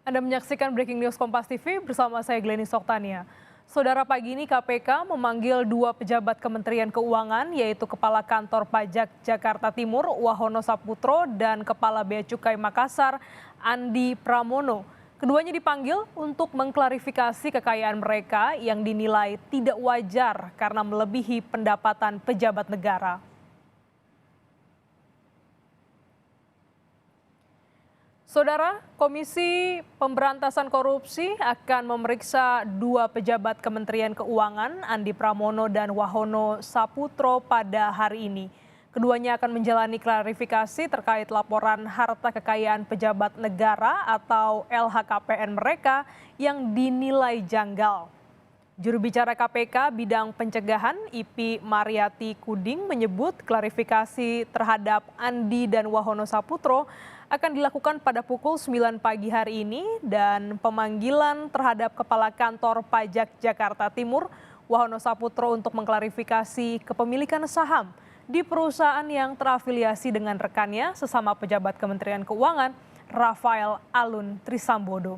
Anda menyaksikan Breaking News Kompas TV bersama saya Glenny Soktania. Saudara, pagi ini KPK memanggil dua pejabat Kementerian Keuangan, yaitu Kepala Kantor Pajak Jakarta Timur Wahono Saputro dan Kepala Bea Cukai Makassar Andi Pramono. Keduanya dipanggil untuk mengklarifikasi kekayaan mereka yang dinilai tidak wajar karena melebihi pendapatan pejabat negara. Saudara, Komisi Pemberantasan Korupsi akan memeriksa dua pejabat Kementerian Keuangan, Andi Pramono dan Wahono Saputro pada hari ini. Keduanya akan menjalani klarifikasi terkait laporan harta kekayaan pejabat negara atau LHKPN mereka yang dinilai janggal. Juru bicara KPK bidang pencegahan IP Mariati Kuding menyebut klarifikasi terhadap Andi dan Wahono Saputro akan dilakukan pada pukul 9 pagi hari ini dan pemanggilan terhadap Kepala Kantor Pajak Jakarta Timur Wahono Saputro untuk mengklarifikasi kepemilikan saham di perusahaan yang terafiliasi dengan rekannya sesama pejabat Kementerian Keuangan Rafael Alun Trisambodo.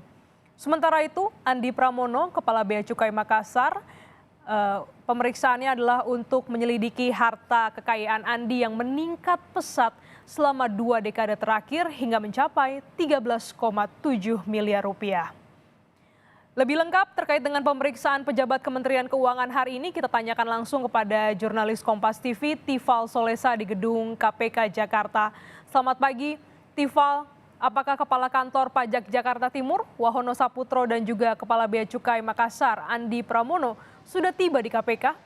Sementara itu, Andi Pramono, Kepala Bea Cukai Makassar, pemeriksaannya adalah untuk menyelidiki harta kekayaan Andi yang meningkat pesat selama 2 dekade terakhir hingga mencapai 13,7 miliar rupiah. Lebih lengkap terkait dengan pemeriksaan pejabat Kementerian Keuangan hari ini, kita tanyakan langsung kepada jurnalis Kompas TV, Tifal Solesa di Gedung KPK Jakarta. Selamat pagi, Tifal. Apakah Kepala Kantor Pajak Jakarta Timur, Wahono Saputro dan juga Kepala Bea Cukai Makassar, Andi Pramono, sudah tiba di KPK?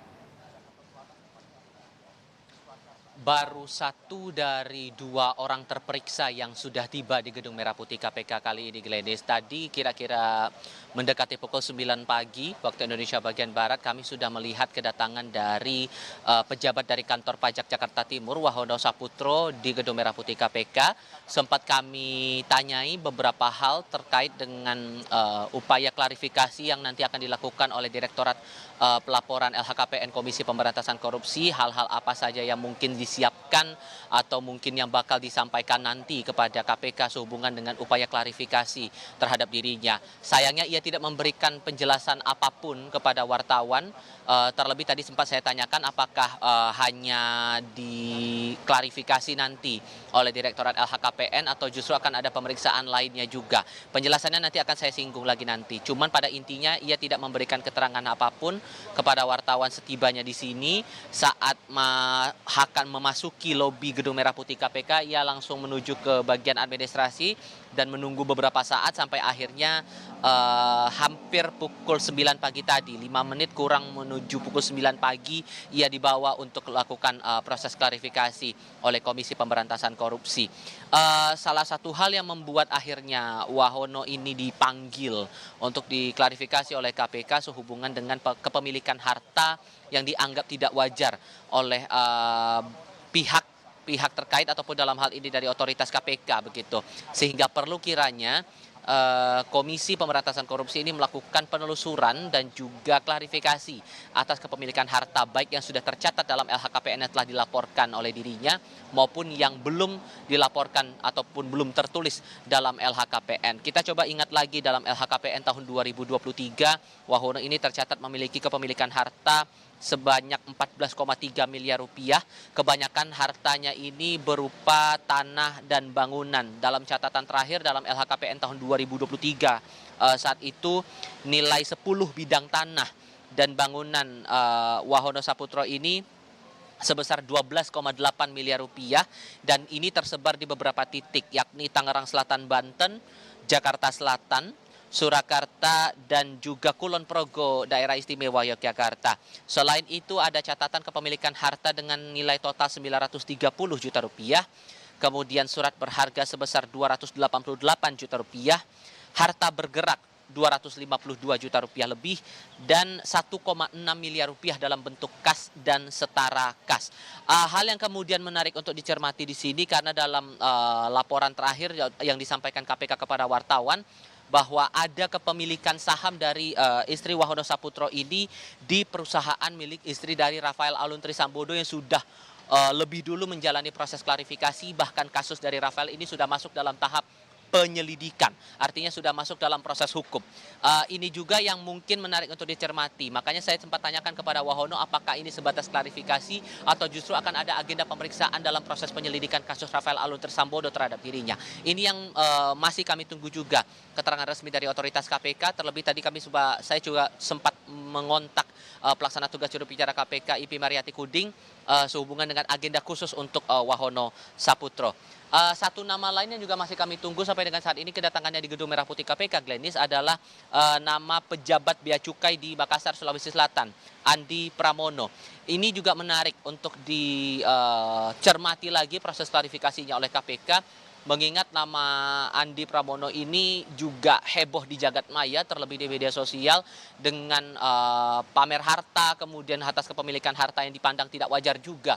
Baru satu dari dua orang terperiksa yang sudah tiba di Gedung Merah Putih KPK kali ini, Glenis. Tadi kira-kira mendekati pukul 9 pagi waktu Indonesia bagian Barat, kami sudah melihat kedatangan dari pejabat dari Kantor Pajak Jakarta Timur, Wahono Saputro, di Gedung Merah Putih KPK. Sempat kami tanyai beberapa hal terkait dengan upaya klarifikasi yang nanti akan dilakukan oleh Direktorat Pelaporan LHKPN Komisi Pemberantasan Korupsi, hal-hal apa saja yang mungkin disiapkan atau mungkin yang bakal disampaikan nanti kepada KPK sehubungan dengan upaya klarifikasi terhadap dirinya. Sayangnya ia tidak memberikan penjelasan apapun kepada wartawan. Terlebih tadi sempat saya tanyakan apakah hanya diklarifikasi nanti oleh Direktorat LHKPN atau justru akan ada pemeriksaan lainnya juga. Penjelasannya nanti akan saya singgung lagi nanti. Cuman pada intinya ia tidak memberikan keterangan apapun kepada wartawan setibanya di sini. Saat akan memasuki lobi Gedung Merah Putih KPK, ia langsung menuju ke bagian administrasi dan menunggu beberapa saat sampai akhirnya hampir pukul 9 pagi tadi, 5 menit kurang menuju pukul 9 pagi, ia dibawa untuk melakukan proses klarifikasi oleh Komisi Pemberantasan Korupsi. Salah satu hal yang membuat akhirnya Wahono ini dipanggil untuk diklarifikasi oleh KPK sehubungan dengan kepemilikan harta yang dianggap tidak wajar oleh pihak terkait ataupun dalam hal ini dari otoritas KPK begitu. Sehingga perlu kiranya Komisi Pemberantasan Korupsi ini melakukan penelusuran dan juga klarifikasi atas kepemilikan harta baik yang sudah tercatat dalam LHKPN yang telah dilaporkan oleh dirinya maupun yang belum dilaporkan ataupun belum tertulis dalam LHKPN. Kita coba ingat lagi dalam LHKPN tahun 2023, Wahono ini tercatat memiliki kepemilikan harta sebanyak 14,3 miliar rupiah. Kebanyakan hartanya ini berupa tanah dan bangunan. Dalam catatan terakhir dalam LHKPN tahun 2023, saat itu nilai 10 bidang tanah dan bangunan Wahono Saputro ini sebesar 12,8 miliar rupiah dan ini tersebar di beberapa titik, yakni Tangerang Selatan Banten, Jakarta Selatan, Surakarta, dan juga Kulon Progo, Daerah Istimewa Yogyakarta. Selain itu ada catatan kepemilikan harta dengan nilai total 930 juta rupiah, kemudian surat berharga sebesar 288 juta rupiah, harta bergerak 252 juta rupiah lebih, dan 1,6 miliar rupiah dalam bentuk kas dan setara kas. Hal yang kemudian menarik untuk dicermati di sini karena dalam laporan terakhir yang disampaikan KPK kepada wartawan, bahwa ada kepemilikan saham dari istri Wahono Saputro ini di perusahaan milik istri dari Rafael Alun Trisambodo yang sudah lebih dulu menjalani proses klarifikasi, bahkan kasus dari Rafael ini sudah masuk dalam tahap penyelidikan, artinya sudah masuk dalam proses hukum. Ini juga yang mungkin menarik untuk dicermati. Makanya saya sempat tanyakan kepada Wahono apakah ini sebatas klarifikasi atau justru akan ada agenda pemeriksaan dalam proses penyelidikan kasus Rafael Alun Trisambodo terhadap dirinya. Ini yang masih kami tunggu juga keterangan resmi dari otoritas KPK. Terlebih tadi saya juga sempat mengontak pelaksana tugas juru bicara KPK IP Mariati Kuding sehubungan dengan agenda khusus untuk Wahono Saputro. Satu nama lain yang juga masih kami tunggu sampai dengan saat ini kedatangannya di Gedung Merah Putih KPK, Glenis, adalah nama pejabat Bea Cukai di Makassar, Sulawesi Selatan, Andi Pramono. Ini juga menarik untuk dicermati lagi proses klarifikasinya oleh KPK. Mengingat nama Andi Pramono ini juga heboh di jagat maya, terlebih di media sosial dengan pamer harta, kemudian atas kepemilikan harta yang dipandang tidak wajar juga,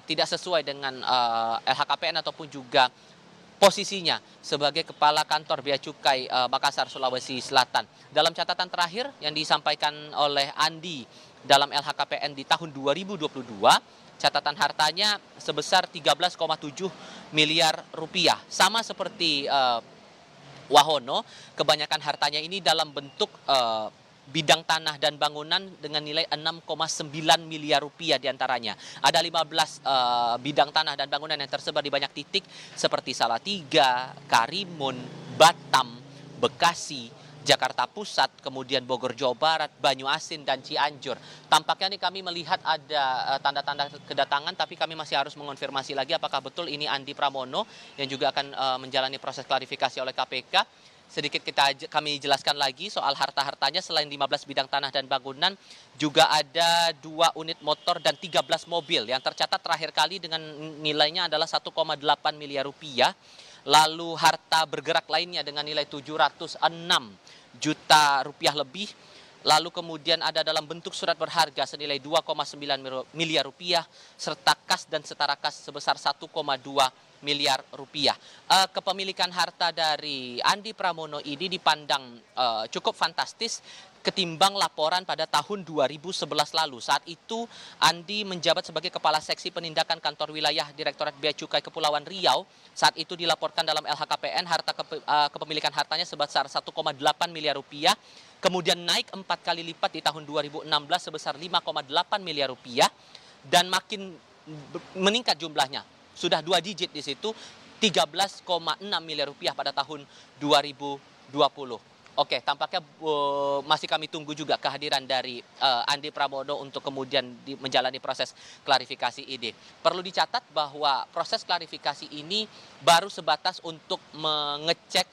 tidak sesuai dengan LHKPN ataupun juga posisinya sebagai Kepala Kantor Bea Cukai Makassar, Sulawesi Selatan. Dalam catatan terakhir yang disampaikan oleh Andi dalam LHKPN di tahun 2022, catatan hartanya sebesar 13,7 miliar rupiah. Sama seperti Wahono, kebanyakan hartanya ini dalam bentuk bidang tanah dan bangunan dengan nilai 6,9 miliar rupiah diantaranya. Ada 15 bidang tanah dan bangunan yang tersebar di banyak titik seperti Salatiga, Karimun, Batam, Bekasi, Jakarta Pusat, kemudian Bogor, Jawa Barat, Banyuasin, dan Cianjur. Tampaknya nih kami melihat ada tanda-tanda kedatangan, tapi kami masih harus mengonfirmasi lagi apakah betul ini Andi Pramono yang juga akan menjalani proses klarifikasi oleh KPK. Sedikit kami jelaskan lagi soal harta-hartanya. Selain 15 bidang tanah dan bangunan, juga ada 2 unit motor dan 13 mobil yang tercatat terakhir kali dengan nilainya adalah 1,8 miliar rupiah. Lalu harta bergerak lainnya dengan nilai 706 juta rupiah lebih. Lalu kemudian ada dalam bentuk surat berharga senilai 2,9 miliar rupiah serta kas dan setara kas sebesar 1,2 miliar rupiah. Kepemilikan harta dari Andi Pramono ini dipandang cukup fantastis ketimbang laporan pada tahun 2011 lalu. Saat itu Andi menjabat sebagai Kepala Seksi Penindakan Kantor Wilayah Direktorat Bea Cukai Kepulauan Riau. Saat itu dilaporkan dalam LHKPN kepemilikan hartanya sebesar 1,8 miliar rupiah. Kemudian naik 4 kali lipat di tahun 2016 sebesar 5,8 miliar rupiah dan makin meningkat jumlahnya. Sudah 2 digit di situ, 13,6 miliar rupiah pada tahun 2020. Oke, tampaknya masih kami tunggu juga kehadiran dari Andi Pramono untuk kemudian menjalani proses klarifikasi ini. Perlu dicatat bahwa proses klarifikasi ini baru sebatas untuk mengecek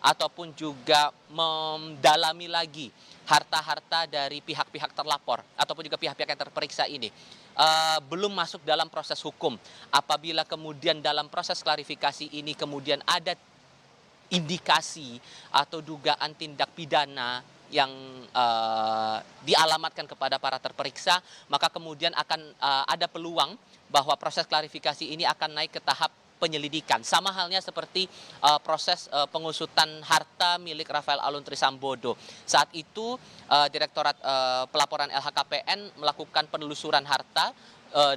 ataupun juga mendalami lagi harta-harta dari pihak-pihak terlapor ataupun juga pihak-pihak yang terperiksa ini. Belum masuk dalam proses hukum. Apabila kemudian dalam proses klarifikasi ini kemudian ada indikasi atau dugaan tindak pidana yang dialamatkan kepada para terperiksa, maka kemudian akan ada peluang bahwa proses klarifikasi ini akan naik ke tahap penyelidikan. Sama halnya seperti proses pengusutan harta milik Rafael Alun Trisambodo. Saat itu Direktorat Pelaporan LHKPN melakukan penelusuran harta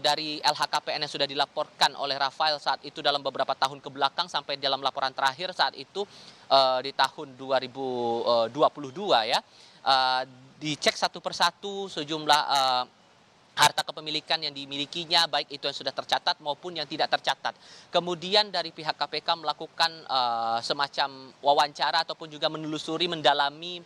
dari LHKPN yang sudah dilaporkan oleh Rafael saat itu dalam beberapa tahun ke belakang sampai dalam laporan terakhir saat itu di tahun 2022 ya. Dicek satu persatu sejumlah harta kepemilikan yang dimilikinya, baik itu yang sudah tercatat maupun yang tidak tercatat. Kemudian dari pihak KPK melakukan semacam wawancara ataupun juga menelusuri, mendalami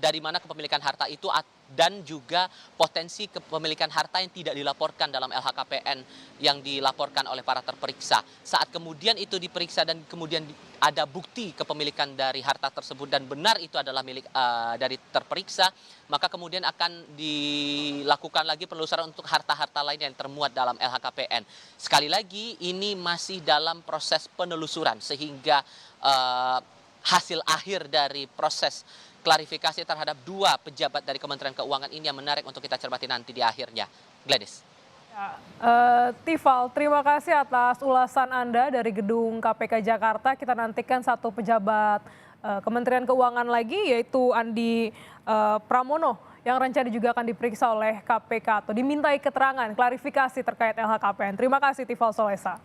dari mana kepemilikan harta itu dan juga potensi kepemilikan harta yang tidak dilaporkan dalam LHKPN yang dilaporkan oleh para terperiksa. Saat kemudian itu diperiksa dan kemudian ada bukti kepemilikan dari harta tersebut dan benar itu adalah milik dari terperiksa, maka kemudian akan dilakukan lagi penelusuran untuk harta-harta lain yang termuat dalam LHKPN. Sekali lagi ini masih dalam proses penelusuran sehingga hasil akhir dari proses klarifikasi terhadap 2 pejabat dari Kementerian Keuangan ini yang menarik untuk kita cermati nanti di akhirnya. Gladys. Tifal, terima kasih atas ulasan Anda dari Gedung KPK Jakarta. Kita nantikan 1 pejabat Kementerian Keuangan lagi, yaitu Andi Pramono, yang rencana juga akan diperiksa oleh KPK atau dimintai keterangan klarifikasi terkait LHKPN. Terima kasih Tifal Solesa.